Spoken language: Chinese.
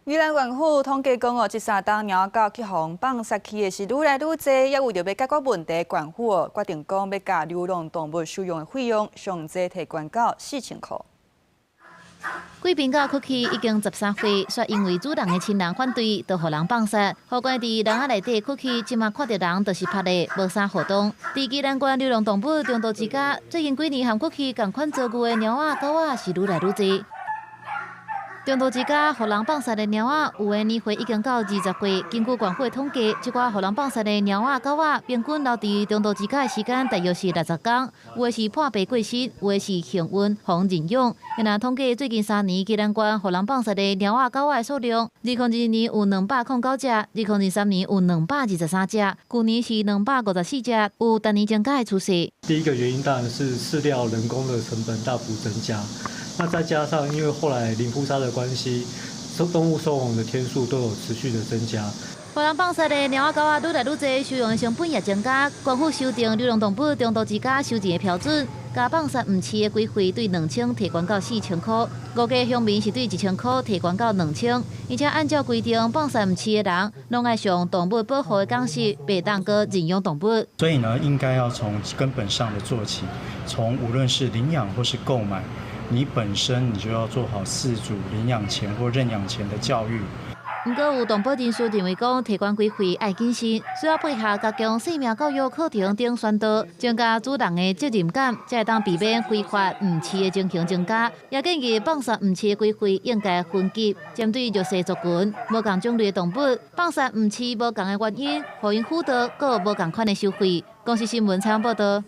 宜兰县府统计讲这3档猫狗去互放杀去的是愈来愈多，也为着要解决问题，县府决定讲要甲流浪动物收容的费用上济提悬到4000块。贵宾狗去已经13岁，却因为主人的亲人反对，就互人放杀。好关伫笼仔内底去，即马看到人就是拍的，无啥互动。伫宜兰县流浪动物中途之家，最近几年和去共款遭遇的猫仔狗仔是愈来愈多。中途之家互人放杀的猫仔，有的年岁已经到20岁。根据县府统计，即寡互人放杀的猫仔狗仔，平均留伫中途之家的时间大约是60天，有的是破病过世，有的是幸运互认养。若统计最近3年，宜兰县互人放杀的猫仔狗仔的数量，2022年有209只，2023年有223只，去年是254只，有单年增加的趋势。第一个原因当然是饲料人工的成本大幅增加。那再加上，因为后来零扑杀的关系，动物收容的天数都有持续的增加。互人放杀的猫仔狗仔愈来愈多，收容的成本也增加。县府修订流浪动物中途之家收钱的标准，甲放杀唔饲的规费对2000提悬到4000块，估计乡民是对1000块提悬到2000，而且按照规定，放杀唔饲的人，拢爱上动物保护的讲师，袂当个认养动物。所以呢，应该要从根本上的做起，从无论是领养或是购买。你本身你就要做好饲主领养前或认养前的教育。不过有动保人士认为讲，提悬规费爱谨慎，需要配合加强生命教育课程等宣导，增加主人的责任感，才会当避免非法唔饲的情形增加。也建议放杀唔饲的规费应该分级，针对弱势族群、无同种类的动物，放杀唔饲无同的原因，互因辅导，各有无同款的收费。公司新闻采访报道。